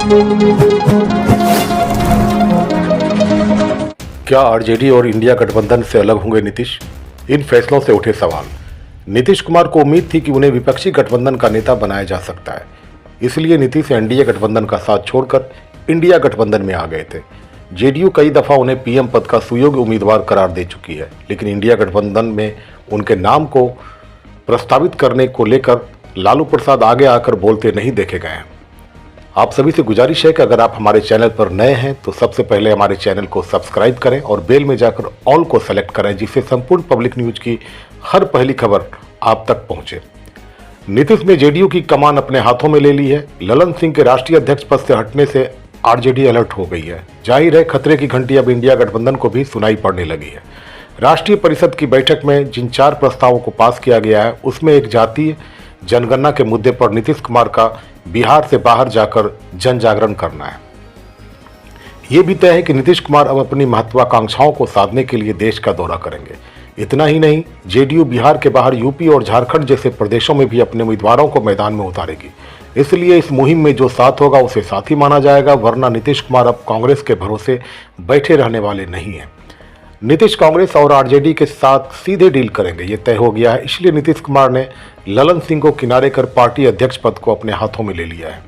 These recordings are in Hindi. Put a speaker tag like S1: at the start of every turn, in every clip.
S1: क्या आरजेडी और इंडिया गठबंधन से अलग होंगे नीतीश? इन फैसलों से उठे सवाल। नीतीश कुमार को उम्मीद थी कि उन्हें विपक्षी गठबंधन का नेता बनाया जा सकता है, इसलिए नीतीश एनडीए गठबंधन का साथ छोड़कर इंडिया गठबंधन में आ गए थे। जेडीयू कई दफा उन्हें पीएम पद का सुयोग्य उम्मीदवार करार दे चुकी है, लेकिन इंडिया गठबंधन में उनके नाम को प्रस्तावित करने को लेकर लालू प्रसाद आगे आकर बोलते नहीं देखे गए हैं। आप सभी से गुजारिश है कि अगर आप हमारे चैनल पर नए हैं तो सबसे पहले हमारे चैनल को सब्सक्राइब करें और बेल में जाकर ऑल को सेलेक्ट करें, जिससे संपूर्ण पब्लिक न्यूज की हर पहली खबर आप तक पहुंचे। नीतीश ने जेडीयू की कमान अपने हाथों में ले ली है। ललन सिंह के राष्ट्रीय अध्यक्ष पद से हटने से आरजेडी अलर्ट हो गई है। जाहिर है खतरे की घंटी अब इंडिया गठबंधन को भी सुनाई पड़ने लगी है। राष्ट्रीय परिषद की बैठक में जिन 4 प्रस्तावों को पास किया गया है, उसमें एक जातीय जनगणना के मुद्दे पर नीतीश कुमार का बिहार से बाहर जाकर जन जागरण करना है। यह भी तय है कि नीतीश कुमार अब अपनी महत्वाकांक्षाओं को साधने के लिए देश का दौरा करेंगे। इतना ही नहीं, जेडीयू बिहार के बाहर यूपी और झारखंड जैसे प्रदेशों में भी अपने उम्मीदवारों को मैदान में उतारेगी। इसलिए इस मुहिम में जो साथ होगा उसे साथी माना जाएगा, वरना नीतीश कुमार अब कांग्रेस के भरोसे बैठे रहने वाले नहीं हैं। नीतीश कांग्रेस और आरजेडी के साथ सीधे डील करेंगे, ये तय हो गया है। इसलिए नीतीश कुमार ने ललन सिंह को किनारे कर पार्टी अध्यक्ष पद को अपने हाथों में ले लिया है।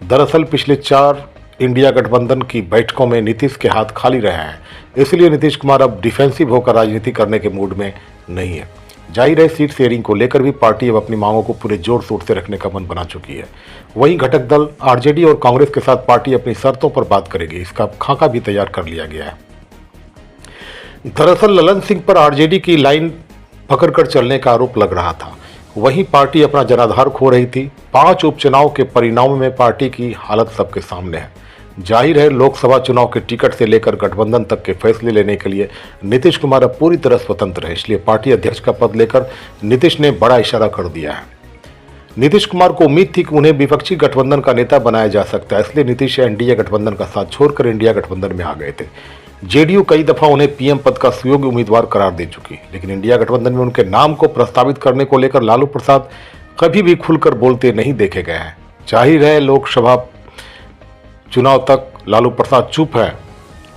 S1: दरअसल पिछले 4 इंडिया गठबंधन की बैठकों में नीतीश के हाथ खाली रहे हैं, इसलिए नीतीश कुमार अब डिफेंसिव होकर राजनीति करने के मूड में नहीं है। जाहिर है सीट शेयरिंग को लेकर भी पार्टी अब अपनी मांगों को पूरे जोर शोर से रखने का मन बना चुकी है। वहीं घटक दल आरजेडी और कांग्रेस के साथ पार्टी अपनी शर्तों पर बात करेगी, इसका खाका भी तैयार कर लिया गया है। दरअसल ललन सिंह पर आरजेडी की लाइन पकड़कर चलने का आरोप लग रहा था। वहीं पार्टी अपना जनाधार खो रही थी। 5 उपचुनाव के परिणामों में पार्टी की हालत सबके सामने है। जाहिर है लोकसभा चुनाव के टिकट से लेकर गठबंधन तक के फैसले लेने के लिए नीतीश कुमार अब पूरी तरह स्वतंत्र है। इसलिए पार्टी अध्यक्ष का पद लेकर नीतीश ने बड़ा इशारा कर दिया है। नीतीश कुमार को उम्मीद थी कि उन्हें विपक्षी गठबंधन का नेता बनाया जा सकता है, इसलिए नीतीश एनडीए गठबंधन का साथ छोड़कर इंडिया गठबंधन में आ गए थे। जेडीयू कई दफा उन्हें पीएम पद का सुयोग्य उम्मीदवार करार दे चुकी, लेकिन इंडिया गठबंधन में उनके नाम को प्रस्तावित करने को लेकर लालू प्रसाद कभी भी खुलकर बोलते नहीं देखे गए हैं। जाहिर है लोकसभा चुनाव तक लालू प्रसाद चुप है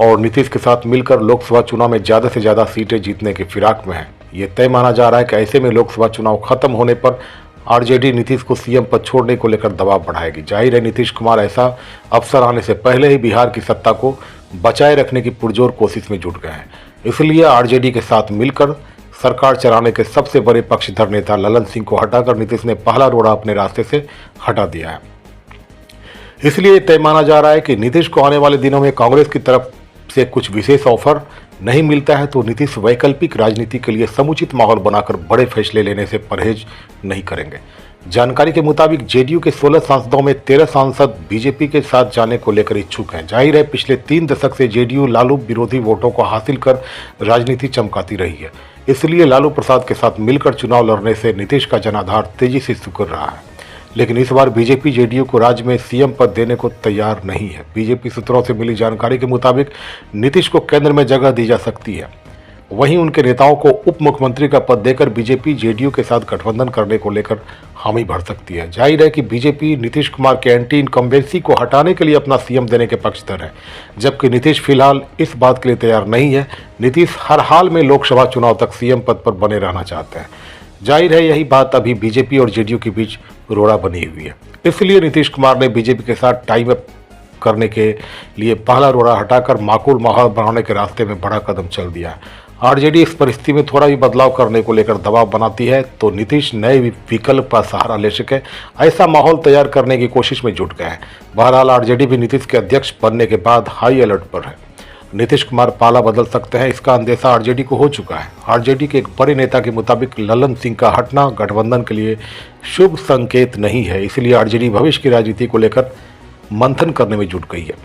S1: और नीतीश के साथ मिलकर लोकसभा चुनाव में ज्यादा से ज्यादा सीटें जीतने की फिराक में है। ये तय माना जा रहा है कि ऐसे में लोकसभा चुनाव खत्म होने पर आरजेडी नीतीश को सीएम पद छोड़ने को लेकर दबाव बढ़ाएगी। जाहिर है नीतीश कुमार ऐसा अवसर आने से पहले ही बिहार की सत्ता को बचाए रखने की पुरजोर कोशिश में जुट गए हैं। इसलिए आरजेडी के साथ मिलकर सरकार चलाने के सबसे बड़े पक्षधर नेता ललन सिंह को हटाकर नीतीश ने पहला रोड़ा अपने रास्ते से हटा दिया है। इसलिए तय माना जा रहा है कि नीतीश को आने वाले दिनों में कांग्रेस की तरफ से कुछ विशेष ऑफर नहीं मिलता है तो नीतीश वैकल्पिक राजनीति के लिए समुचित माहौल बनाकर बड़े फैसले लेने से परहेज नहीं करेंगे। जानकारी के मुताबिक जेडीयू के 16 सांसदों में 13 सांसद बीजेपी के साथ जाने को लेकर इच्छुक हैं। जाहिर है पिछले 3 दशक से जेडीयू लालू विरोधी वोटों को हासिल कर राजनीति चमकाती रही है। इसलिए लालू प्रसाद के साथ मिलकर चुनाव लड़ने से नीतीश का जनाधार तेजी से सिकुड़ रहा है। लेकिन इस बार बीजेपी जेडीयू को राज्य में सीएम पद देने को तैयार नहीं है। बीजेपी सूत्रों से मिली जानकारी के मुताबिक नीतीश को केंद्र में जगह दी जा सकती है। वहीं उनके नेताओं को उप मुख्यमंत्री का पद देकर बीजेपी जेडीयू के साथ गठबंधन करने को लेकर हामी भर सकती है। जाहिर है कि बीजेपी नीतीश कुमार के एंटी इनकम्बेंसी को हटाने के लिए अपना सीएम देने के पक्षधर है, जबकि नीतीश फिलहाल इस बात के लिए तैयार नहीं है। नीतीश हर हाल में लोकसभा चुनाव तक सीएम पद पर बने रहना चाहते हैं। जाहिर है यही बात अभी बीजेपी और जेडीयू के बीच रोड़ा बनी हुई है। इसलिए नीतीश कुमार ने बीजेपी के साथ टाइम अप करने के लिए पहला रोड़ा हटाकर माकूल माहौल बनाने के रास्ते में बड़ा कदम चल दिया है। आरजेडी इस परिस्थिति में थोड़ा भी बदलाव करने को लेकर दबाव बनाती है तो नीतीश नए विकल्प का सहारा ले सके, ऐसा माहौल तैयार करने की कोशिश में जुट गए हैं। बहरहाल आरजेडी भी नीतीश के अध्यक्ष बनने के बाद हाई अलर्ट पर है। नीतीश कुमार पाला बदल सकते हैं, इसका अंदेशा आरजेडी को हो चुका है। आरजेडी के एक बड़े नेता के मुताबिक ललन सिंह का हटना गठबंधन के लिए शुभ संकेत नहीं है, इसलिए आरजेडी भविष्य की राजनीति को लेकर मंथन करने में जुट गई है।